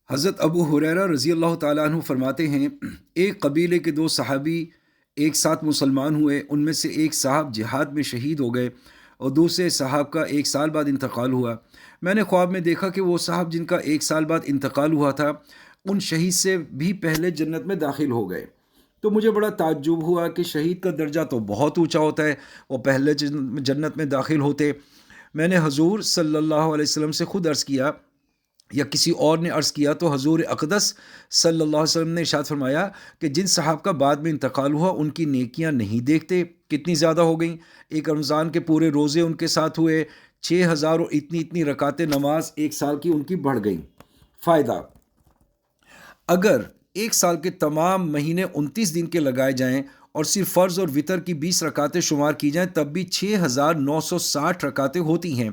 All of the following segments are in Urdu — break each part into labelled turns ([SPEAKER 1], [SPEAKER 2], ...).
[SPEAKER 1] حضرت ابو ہریرہ رضی اللہ تعالیٰ عنہ فرماتے ہیں، ایک قبیلے کے دو صحابی ایک ساتھ مسلمان ہوئے۔ ان میں سے ایک صاحب جہاد میں شہید ہو گئے اور دوسرے صاحب کا ایک سال بعد انتقال ہوا۔ میں نے خواب میں دیکھا کہ وہ صاحب جن کا ایک سال بعد انتقال ہوا تھا، ان شہید سے بھی پہلے جنت میں داخل ہو گئے۔ تو مجھے بڑا تعجب ہوا کہ شہید کا درجہ تو بہت اونچا ہوتا ہے، وہ پہلے جنت میں داخل ہوتے۔ میں نے حضور صلی اللہ علیہ وسلم سے خود عرض کیا یا کسی اور نے عرض کیا تو حضور اقدس صلی اللہ علیہ وسلم نے ارشاد فرمایا کہ جن صاحب کا بعد میں انتقال ہوا ان کی نیکیاں نہیں دیکھتے کتنی زیادہ ہو گئیں۔ ایک رمضان کے پورے روزے ان کے ساتھ ہوئے، 6,000 اور اتنی رکعتیں نماز ایک سال کی ان کی بڑھ گئیں۔ فائدہ: اگر ایک سال کے تمام مہینے 29 دن کے لگائے جائیں اور صرف فرض اور وتر کی 20 رکعتیں شمار کی جائیں تب بھی 6,960 رکعتیں ہوتی ہیں،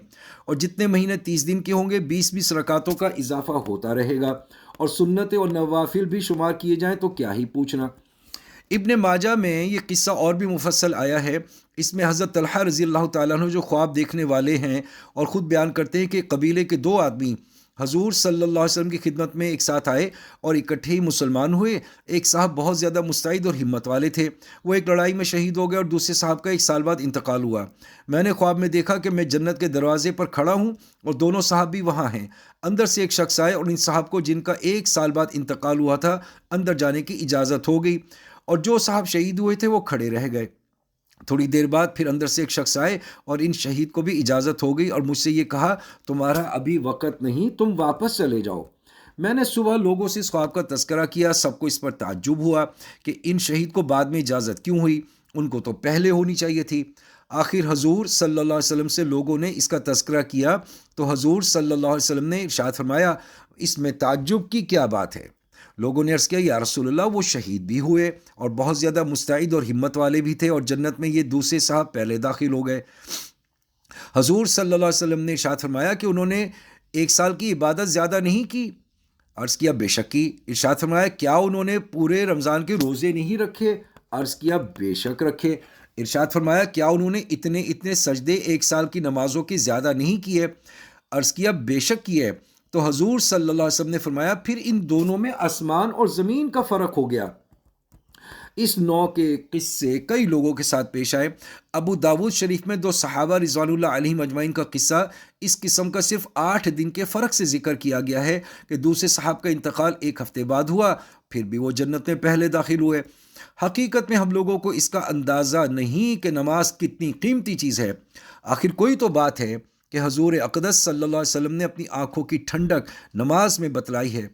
[SPEAKER 1] اور جتنے مہینے 30 دن کے ہوں گے 20 رکعتوں کا اضافہ ہوتا رہے گا، اور سنتیں اور نوافل بھی شمار کیے جائیں تو کیا ہی پوچھنا۔ ابن ماجہ میں یہ قصہ اور بھی مفصل آیا ہے۔ اس میں حضرت طلحہ رضی اللہ تعالیٰ عنہ جو خواب دیکھنے والے ہیں اور خود بیان کرتے ہیں کہ قبیلے کے دو آدمی حضور صلی اللہ علیہ وسلم کی خدمت میں ایک ساتھ آئے اور اکٹھے ہی مسلمان ہوئے۔ ایک صاحب بہت زیادہ مستعد اور ہمت والے تھے، وہ ایک لڑائی میں شہید ہو گئے اور دوسرے صاحب کا ایک سال بعد انتقال ہوا۔ میں نے خواب میں دیکھا کہ میں جنت کے دروازے پر کھڑا ہوں اور دونوں صاحب بھی وہاں ہیں۔ اندر سے ایک شخص آئے اور ان صاحب کو جن کا ایک سال بعد انتقال ہوا تھا اندر جانے کی اجازت ہو گئی، اور جو صاحب شہید ہوئے تھے وہ کھڑے رہ گئے۔ تھوڑی دیر بعد پھر اندر سے ایک شخص آئے اور ان شہید کو بھی اجازت ہو گئی اور مجھ سے یہ کہا، تمہارا ابھی وقت نہیں، تم واپس چلے جاؤ۔ میں نے صبح لوگوں سے اس خواب کا تذکرہ کیا، سب کو اس پر تعجب ہوا کہ ان شہید کو بعد میں اجازت کیوں ہوئی، ان کو تو پہلے ہونی چاہیے تھی۔ آخر حضور صلی اللہ علیہ وسلم سے لوگوں نے اس کا تذکرہ کیا تو حضور صلی اللہ علیہ وسلم نے ارشاد فرمایا، اس میں تعجب کی کیا بات ہے؟ لوگوں نے عرض کیا، یا رسول اللہ، وہ شہید بھی ہوئے اور بہت زیادہ مستعد اور ہمت والے بھی تھے، اور جنت میں یہ دوسرے صاحب پہلے داخل ہو گئے۔ حضور صلی اللہ علیہ وسلم نے ارشاد فرمایا کہ انہوں نے ایک سال کی عبادت زیادہ نہیں کی؟ عرض کیا بے شک کی۔ ارشاد فرمایا کیا انہوں نے پورے رمضان کے روزے نہیں رکھے؟ عرض کیا بے شک رکھے۔ ارشاد فرمایا کیا انہوں نے اتنے سجدے ایک سال کی نمازوں کے زیادہ نہیں کیے؟ عرض کیا بے شک کیے۔ تو حضور صلی اللہ علیہ وسلم نے فرمایا پھر ان دونوں میں آسمان اور زمین کا فرق ہو گیا۔ اس نوع کے قصے کئی لوگوں کے ساتھ پیش آئے۔ ابو داود شریف میں دو صحابہ رضوان اللہ علیہم اجمعین کا قصہ اس قسم کا صرف 8 دن کے فرق سے ذکر کیا گیا ہے کہ دوسرے صاحب کا انتقال 1 ہفتے بعد ہوا، پھر بھی وہ جنت میں پہلے داخل ہوئے۔ حقیقت میں ہم لوگوں کو اس کا اندازہ نہیں کہ نماز کتنی قیمتی چیز ہے۔ آخر کوئی تو بات ہے کہ حضور اقدس صلی اللہ علیہ وسلم نے اپنی آنکھوں کی ٹھنڈک نماز میں بتلائی ہے۔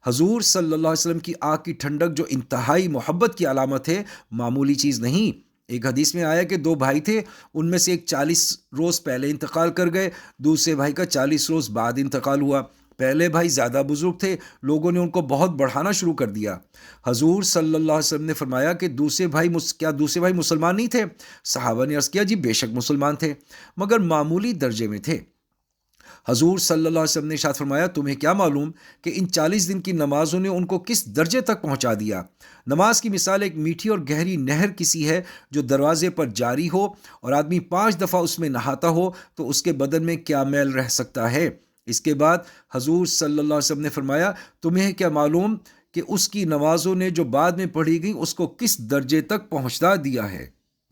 [SPEAKER 1] حضور صلی اللہ علیہ وسلم کی آنکھ کی ٹھنڈک جو انتہائی محبت کی علامت ہے، معمولی چیز نہیں۔ ایک حدیث میں آیا کہ 2 بھائی تھے، ان میں سے ایک 40 روز پہلے انتقال کر گئے، دوسرے بھائی کا 40 روز بعد انتقال ہوا۔ پہلے بھائی زیادہ بزرگ تھے، لوگوں نے ان کو بہت بڑھانا شروع کر دیا۔ حضور صلی اللہ علیہ وسلم نے فرمایا کہ دوسرے بھائی مسلمان نہیں تھے؟ صحابہ نے عرض کیا جی بے شک مسلمان تھے، مگر معمولی درجے میں تھے۔ حضور صلی اللہ علیہ وسلم نے ارشاد فرمایا تمہیں کیا معلوم کہ ان 40 دن کی نمازوں نے ان کو کس درجے تک پہنچا دیا؟ نماز کی مثال ایک میٹھی اور گہری نہر کسی ہے جو دروازے پر جاری ہو اور آدمی 5 دفعہ اس میں نہاتا ہو تو اس کے بدن میں کیا میل رہ سکتا ہے؟ اس کے بعد حضور صلی اللہ علیہ وسلم نے فرمایا تمہیں کیا معلوم کہ اس کی نمازوں نے جو بعد میں پڑھی گئیں اس کو کس درجے تک پہنچا دیا ہے؟